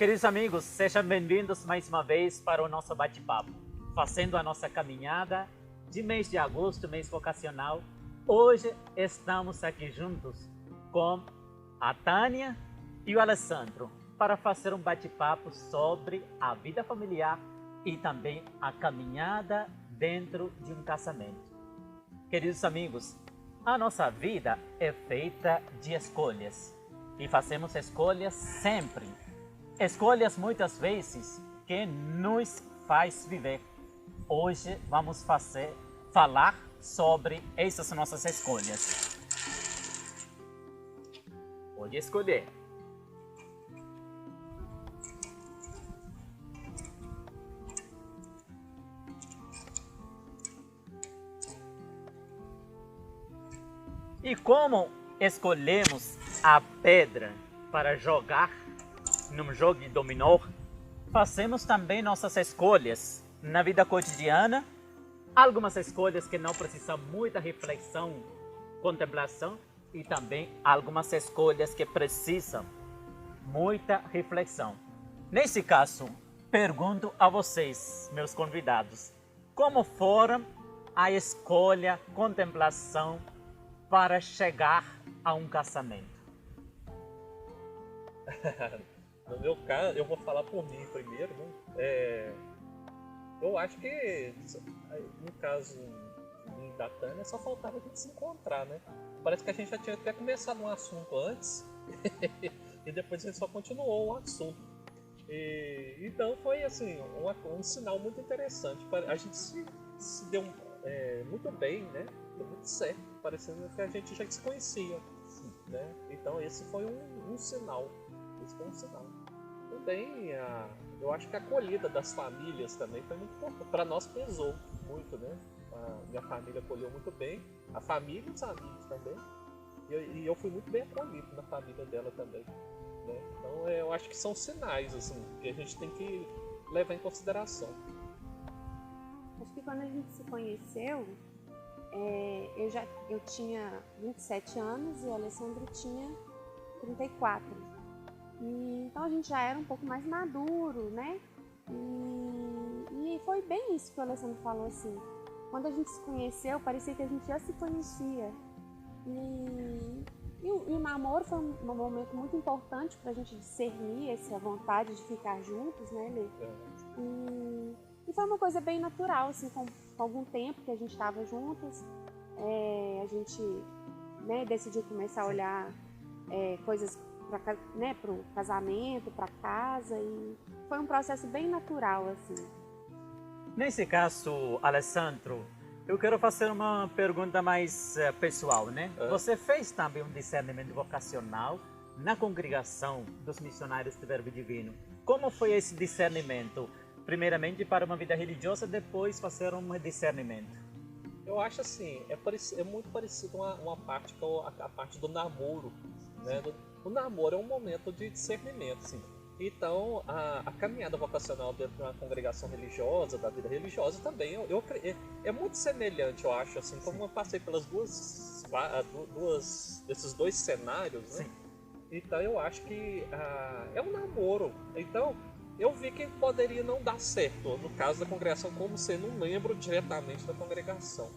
Queridos amigos, sejam bem-vindos mais uma vez para o nosso bate-papo, fazendo a nossa caminhada de mês de agosto, mês vocacional. Hoje estamos aqui juntos com a Tânia e o Alessandro para fazer um bate-papo sobre a vida familiar e também a caminhada dentro de um casamento. Queridos amigos, a nossa vida é feita de escolhas e fazemos escolhas sempre. Escolhas muitas vezes que nos faz viver. Hoje vamos falar sobre essas nossas escolhas. Pode escolher. E como escolhemos a pedra para jogar num jogo de dominó, fazemos também nossas escolhas na vida cotidiana. Algumas escolhas que não precisam muita reflexão, contemplação, e também algumas escolhas que precisam muita reflexão. Nesse caso, pergunto a vocês, meus convidados, como foram a escolha, contemplação para chegar a um casamento? No meu caso, eu vou falar por mim primeiro, né? Eu acho que, no caso da Tânia, só faltava a gente se encontrar, né? Parece que a gente já tinha até começado um assunto antes e depois a gente só continuou o assunto. Então foi assim, um sinal muito interessante. A gente se deu muito bem, né? Deu muito certo, parecendo que a gente já se conhecia, né? Então esse foi um sinal. Esse foi um sinal. Também eu acho que a acolhida das famílias também foi muito importante. Para nós pesou muito, né? A minha família acolheu muito bem, a família e os amigos também. E eu fui muito bem acolhido na família dela também, né? Então eu acho que são sinais assim, que a gente tem que levar em consideração. Acho que quando a gente se conheceu, eu tinha 27 anos e o Alessandro tinha 34. Então a gente já era um pouco mais maduro, né? E foi bem isso que o Alessandro falou, assim. Quando a gente se conheceu, parecia que a gente já se conhecia. E o namoro foi um momento muito importante pra gente discernir essa vontade de ficar juntos, né, Lê? E foi uma coisa bem natural, assim, com algum tempo que a gente estava juntos. A gente, né, decidiu começar a olhar coisas para o casamento, para casa, e foi um processo bem natural, assim. Nesse caso, Alessandro, eu quero fazer uma pergunta mais pessoal, né? Você fez também um discernimento vocacional na congregação dos missionários do Verbo Divino. Como foi esse discernimento? Primeiramente para uma vida religiosa, depois fazer um discernimento. Eu acho assim, é muito parecido uma parte com a parte do namoro, né? O namoro é um momento de discernimento, assim. Então, a caminhada vocacional dentro de uma congregação religiosa, da vida religiosa também, é muito semelhante, eu acho, assim, como eu passei pelas desses dois cenários, né? Sim. Então, eu acho que é um namoro. Então, eu vi que poderia não dar certo, no caso da congregação, como sendo um membro diretamente da congregação.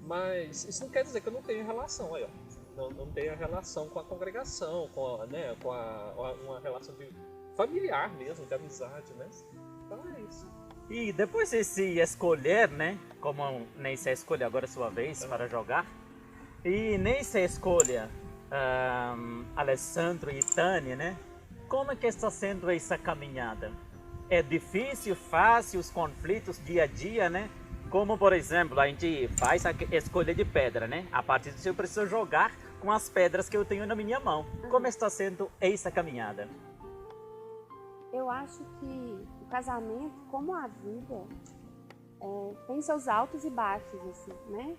Mas isso não quer dizer que eu não tenha relação, aí, ó. Não tem a relação com a congregação, uma relação familiar mesmo, de amizade, né? Então é isso. E depois de se escolher, né? Como nessa escolha agora é sua vez para jogar. E nessa escolha, Alessandro e Tânia, né? Como é que está sendo essa caminhada? É difícil, fácil, os conflitos dia a dia, né? Como, por exemplo, a gente faz a escolha de pedra, né? A partir disso eu preciso jogar com as pedras que eu tenho na minha mão. Como está sendo essa caminhada? Eu acho que o casamento, como a vida, tem seus altos e baixos, assim, né?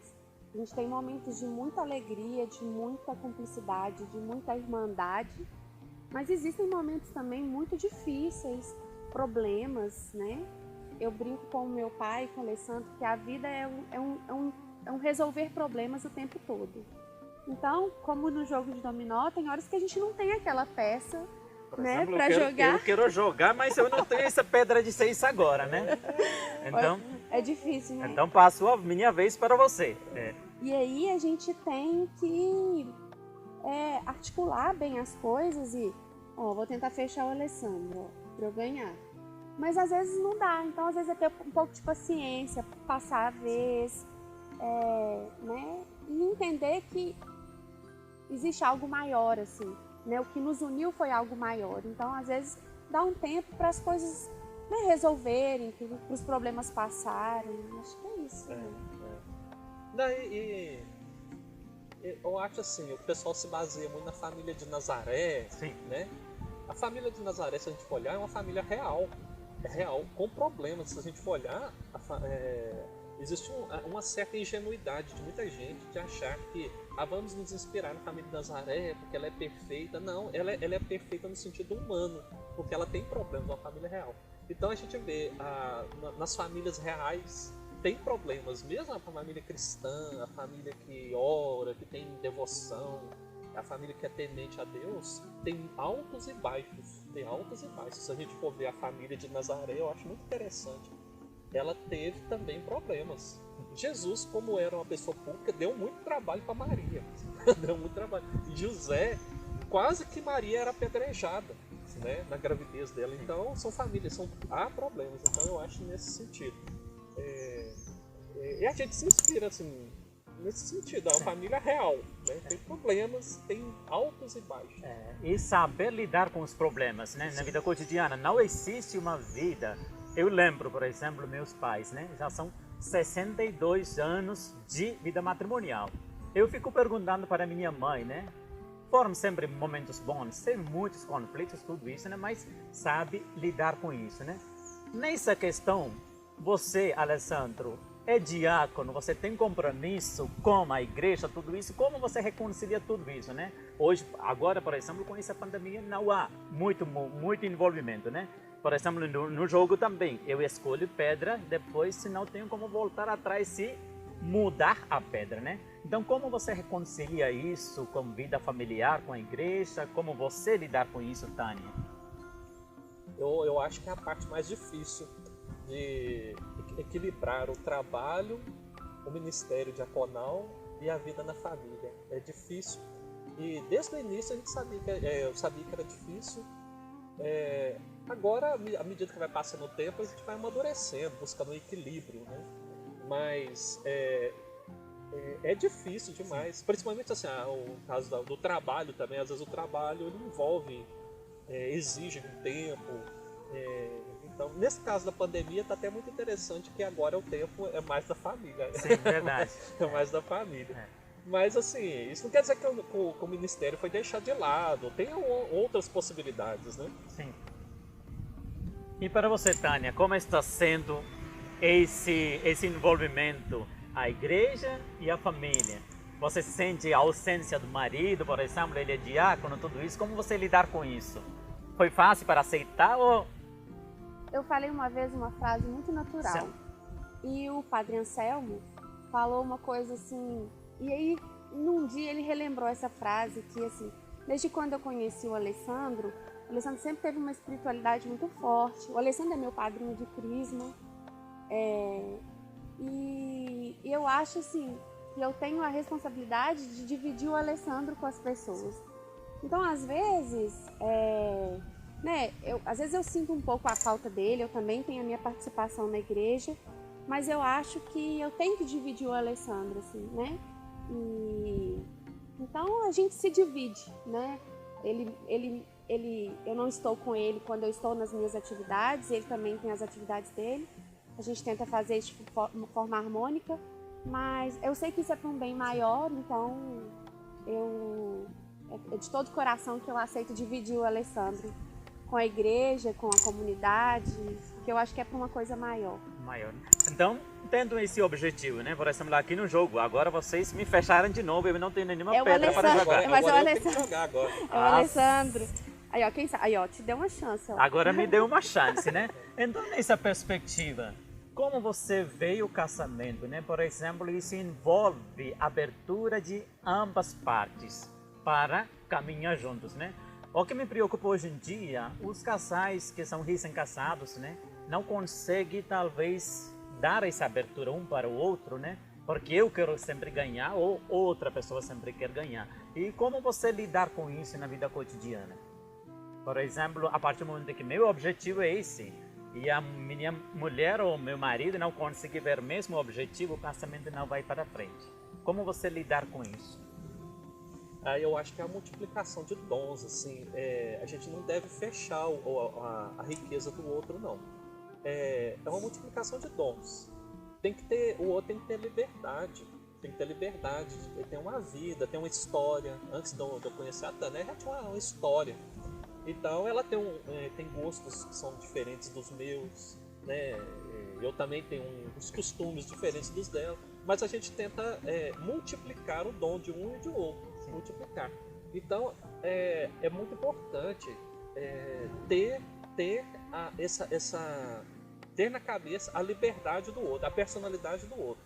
A gente tem momentos de muita alegria, de muita cumplicidade, de muita irmandade, mas existem momentos também muito difíceis, problemas, né? Eu brinco com o meu pai e com o Alessandro que a vida é um resolver problemas o tempo todo. Então, como no jogo de dominó, tem horas que a gente não tem aquela peça Por né, exemplo, para jogar. Eu quero jogar, mas eu não tenho essa pedra de 6 agora, né? Então, É difícil, né? então passo a minha vez para você. E aí a gente tem que articular bem as coisas e, vou tentar fechar o Alessandro para eu ganhar. Mas às vezes não dá, então às vezes é ter um pouco de paciência, passar a vez, né? E entender que existe algo maior, assim, né? O que nos uniu foi algo maior. Então, às vezes, dá um tempo para as coisas, né, resolverem, para os problemas passarem. Acho que é isso. Eu acho assim, o pessoal se baseia muito na família de Nazaré, Sim. né? A família de Nazaré, se a gente for olhar, é uma família real. É real, com problemas. Se a gente for olhar, existe uma certa ingenuidade de muita gente de achar que vamos nos inspirar na família de Nazaré porque ela é perfeita. Não, ela é perfeita no sentido humano, porque ela tem problemas, uma família real. Então a gente vê nas famílias reais tem problemas, mesmo a família cristã, a família que ora, que tem devoção, a família que é temente a Deus, tem altos e baixos, Se a gente for ver a família de Nazaré, eu acho muito interessante. Ela teve também problemas. Jesus, como era uma pessoa pública, deu muito trabalho para Maria. Deu muito trabalho. E José, quase que Maria era apedrejada, né, na gravidez dela. Então, são famílias, há problemas. Então, eu acho nesse sentido. E a gente se inspira, assim, nesse sentido. É uma família real, né? Tem problemas, tem altos e baixos. E saber lidar com os problemas, né, na vida cotidiana. Não existe uma vida... Eu lembro, por exemplo, meus pais, né? Já são 62 anos de vida matrimonial. Eu fico perguntando para minha mãe, né? Foram sempre momentos bons, tem muitos conflitos, tudo isso, né? Mas sabe lidar com isso, né? Nessa questão, você, Alessandro, é diácono, você tem compromisso com a igreja, tudo isso, como você reconcilia tudo isso, né? Hoje, agora, por exemplo, com essa pandemia, não há muito envolvimento, né? Por exemplo, no jogo também, eu escolho pedra, depois se não tenho como voltar atrás e mudar a pedra, né? Então, como você reconcilia isso com vida familiar, com a igreja? Como você lidar com isso, Tânia? Eu acho que é a parte mais difícil de equilibrar o trabalho, o ministério diaconal e a vida na família. É difícil. E desde o início eu sabia que era difícil. Agora, à medida que vai passando o tempo, a gente vai amadurecendo, buscando um equilíbrio, né? Mas é difícil demais. Principalmente assim, o caso do trabalho também. Às vezes o trabalho ele envolve, exige um tempo. Então, nesse caso da pandemia, está até muito interessante que agora o tempo é mais da família. Sim, verdade. É mais da família. Mas assim, isso não quer dizer que o ministério foi deixado de lado. Tem outras possibilidades, né? Sim. E para você, Tânia, como está sendo esse envolvimento, a igreja e a família? Você sente a ausência do marido, por exemplo, ele é diácono, tudo isso. Como você lidar com isso? Foi fácil para aceitar ou... Eu falei uma vez uma frase muito natural. Sim. E o padre Anselmo falou uma coisa assim... E aí, num dia ele relembrou essa frase que, assim, desde quando eu conheci o Alessandro sempre teve uma espiritualidade muito forte. O Alessandro é meu padrinho de crisma. E eu acho, assim, que eu tenho a responsabilidade de dividir o Alessandro com as pessoas. Então, às vezes, às vezes eu sinto um pouco a falta dele, eu também tenho a minha participação na igreja, mas eu acho que eu tenho que dividir o Alessandro, assim, né? Então a gente se divide, né? Eu não estou com ele quando eu estou nas minhas atividades, ele também tem as atividades dele. A gente tenta fazer isso de forma harmônica, mas eu sei que isso é para um bem maior, então é de todo coração que eu aceito dividir o Alessandro com a igreja, com a comunidade, porque eu acho que é para uma coisa maior. Então, tendo esse objetivo, né? Por exemplo, aqui no jogo, agora vocês me fecharam de novo, eu não tenho nenhuma pedra para jogar. Mas agora eu tenho que jogar agora. É o Alessandro. Aí, ó, quem sabe? Aí, ó, te deu uma chance. Ó. Agora me deu uma chance, né? Então, nessa perspectiva, como você vê o casamento, né? Por exemplo, isso envolve a abertura de ambas partes para caminhar juntos, né? O que me preocupa hoje em dia, os casais que são recém-casados, né, não conseguem talvez dar essa abertura um para o outro, né? Porque eu quero sempre ganhar ou outra pessoa sempre quer ganhar. E como você lidar com isso na vida cotidiana? Por exemplo, a partir do momento que meu objetivo é esse, e a minha mulher ou meu marido não conseguir ver o mesmo objetivo, o casamento não vai para frente. Como você lidar com isso? Aí eu acho que é a multiplicação de dons, assim, a gente não deve fechar a riqueza do outro, não. É uma multiplicação de dons. O outro tem que ter liberdade. Tem que ter liberdade. Ele tem uma vida, tem uma história. Antes de eu conhecer a Tânia, ela já tinha uma história. Então ela tem gostos que são diferentes dos meus, né? Eu também tenho uns costumes diferentes dos dela. Mas a gente tenta multiplicar o dom de um e de outro. Multiplicar. Então é muito importante ter ter na cabeça a liberdade do outro, a personalidade do outro,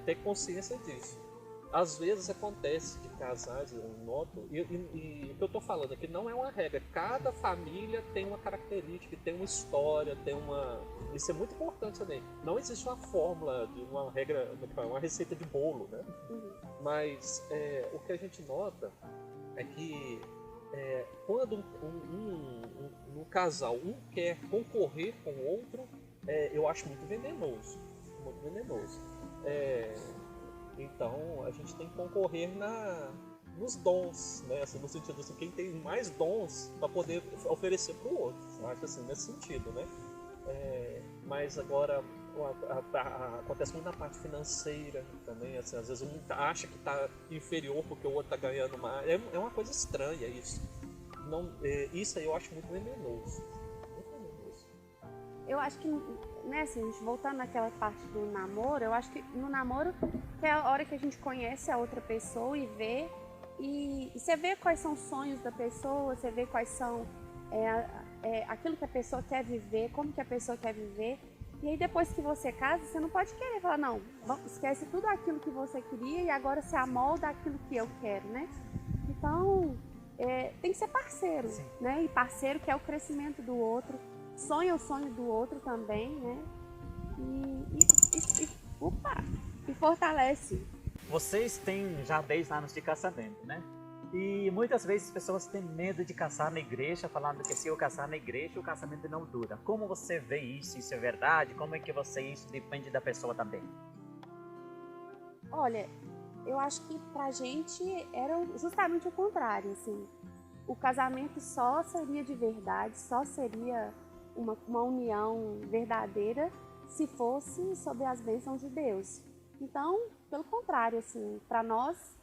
ter consciência disso. Às vezes acontece de casais, eu noto, e o que eu estou falando aqui não é uma regra. Cada família tem uma característica, tem uma história, isso é muito importante também. Não existe uma fórmula de uma regra, uma receita de bolo, né? Mas o que a gente nota é que quando um casal quer concorrer com o outro, eu acho muito venenoso, muito venenoso. Então a gente tem que concorrer nos dons, né? Assim, no sentido assim, quem tem mais dons para poder oferecer para o outro. Eu acho assim, nesse sentido, né? Mas agora acontece muito na parte financeira também, assim, às vezes um acha que está inferior porque o outro está ganhando mais. É uma coisa estranha isso. Não, isso aí eu acho muito venenoso. Muito venenoso. Eu acho que, né, assim, a gente voltando naquela parte do namoro, eu acho que no namoro que é a hora que a gente conhece a outra pessoa e vê, e você vê quais são os sonhos da pessoa, você vê quais são aquilo que a pessoa quer viver, como que a pessoa quer viver. E aí depois que você casa, você não pode querer falar, não, esquece tudo aquilo que você queria e agora se amolda aquilo que eu quero, né? Então, tem que ser parceiro, Sim. né? E parceiro quer o crescimento do outro, sonha o sonho do outro também, né? E fortalece. Vocês têm já 10 anos de casamento, né? E muitas vezes as pessoas têm medo de casar na igreja, falando que se eu casar na igreja, o casamento não dura. Como você vê isso? Isso é verdade? Como é que isso depende da pessoa também? Olha, eu acho que pra gente era justamente o contrário, assim. O casamento só seria de verdade, só seria uma união verdadeira se fosse sob as bênçãos de Deus. Então, pelo contrário, assim, para nós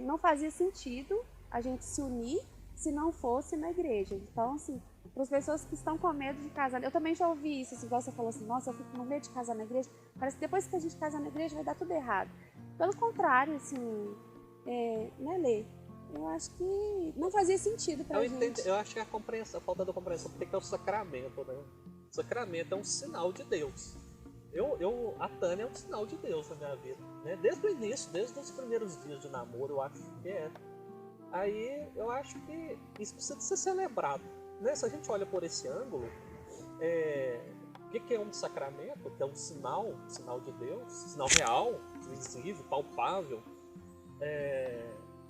não fazia sentido a gente se unir se não fosse na igreja. Então, assim, para as pessoas que estão com medo de casar, eu também já ouvi isso, assim, igual você falou assim, nossa, eu fico com medo de casar na igreja, parece que depois que a gente casar na igreja vai dar tudo errado. Pelo contrário, assim, né, Lê? Eu acho que não fazia sentido pra gente. Eu acho que a falta da compreensão, porque é o sacramento, né? O sacramento é um sinal de Deus. A Tânia é um sinal de Deus na minha vida, né? Desde o início, desde os primeiros dias de namoro, eu acho que é. Aí eu acho que isso precisa ser celebrado, né? Se a gente olha por esse ângulo, o que é um sacramento? Que é um sinal de Deus, sinal real, visível, palpável.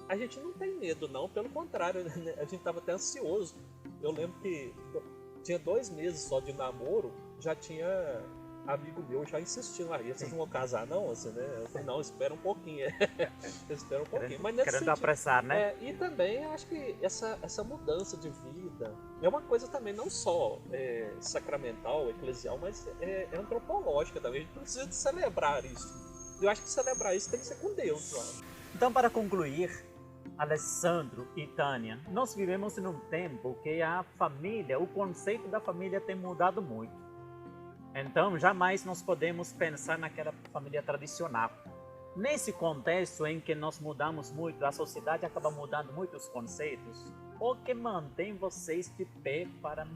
A gente não tem medo, não, pelo contrário, né? A gente estava até ansioso. Eu lembro que tinha 2 meses só de namoro, já tinha amigo meu já insistindo, vocês não vão casar não? Assim, né? Eu falei, não, espera um pouquinho. Espera um pouquinho. Mas nesse querendo apressar, né? E também acho que essa mudança de vida é uma coisa também não só sacramental, eclesial, mas é antropológica também. A gente precisa de celebrar isso. Eu acho que celebrar isso tem que ser com Deus, claro. Então, para concluir, Alessandro e Tânia, nós vivemos num tempo que a família, o conceito da família tem mudado muito. Então, jamais nós podemos pensar naquela família tradicional. Nesse contexto em que nós mudamos muito, a sociedade acaba mudando muito os conceitos, o que mantém vocês de pé para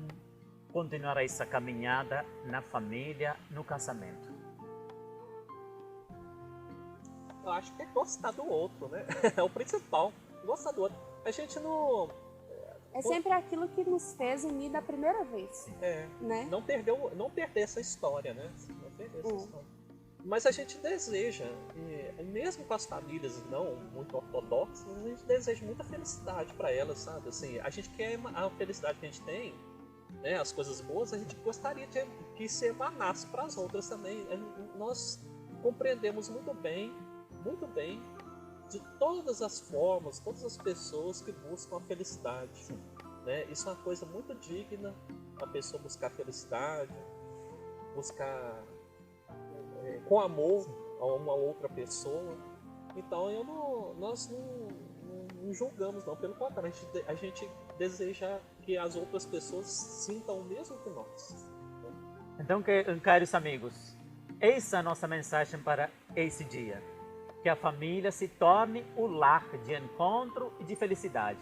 continuar essa caminhada na família, no casamento? Eu acho que é gostar do outro, né? É o principal, gostar do outro. A gente não... É sempre aquilo que nos fez unir da primeira vez, né? Não perder essa história, né? Não perder essa história. Mas a gente deseja, mesmo com as famílias não muito ortodoxas, a gente deseja muita felicidade para elas, sabe? Assim, a gente quer a felicidade que a gente tem, né? As coisas boas, a gente gostaria que se emanasse para as outras também. Nós compreendemos muito bem, de todas as formas, todas as pessoas que buscam a felicidade. Né? Isso é uma coisa muito digna, a pessoa buscar felicidade, buscar com amor a uma outra pessoa. Então nós não julgamos, não. Pelo contrário, a gente deseja que as outras pessoas sintam o mesmo que nós. Então, caros amigos, essa é a nossa mensagem para esse dia. Que a família se torne o lar de encontro e de felicidade.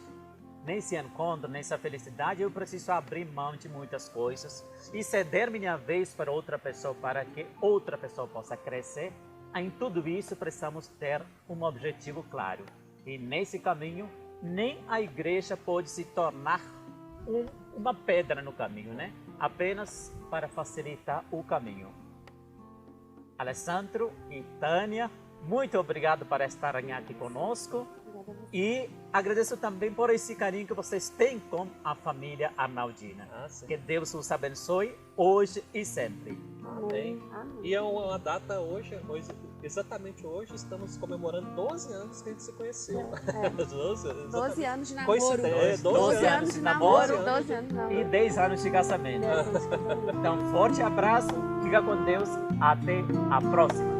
Nesse encontro, nessa felicidade, eu preciso abrir mão de muitas coisas e ceder minha vez para outra pessoa, para que outra pessoa possa crescer. Em tudo isso, precisamos ter um objetivo claro. E nesse caminho, nem a igreja pode se tornar uma pedra no caminho, né? Apenas para facilitar o caminho. Alessandro e Tânia, muito obrigado por estarem aqui conosco e agradeço também por esse carinho que vocês têm com a família Arnaldina. Que Deus os abençoe hoje e sempre. Amém. E é uma data hoje, exatamente hoje, estamos comemorando 12 anos que a gente se conheceu. 12 anos de namoro. 12 anos de namoro 12 anos de namoro. E 10 anos de casamento. Então, forte abraço, fica com Deus, até a próxima.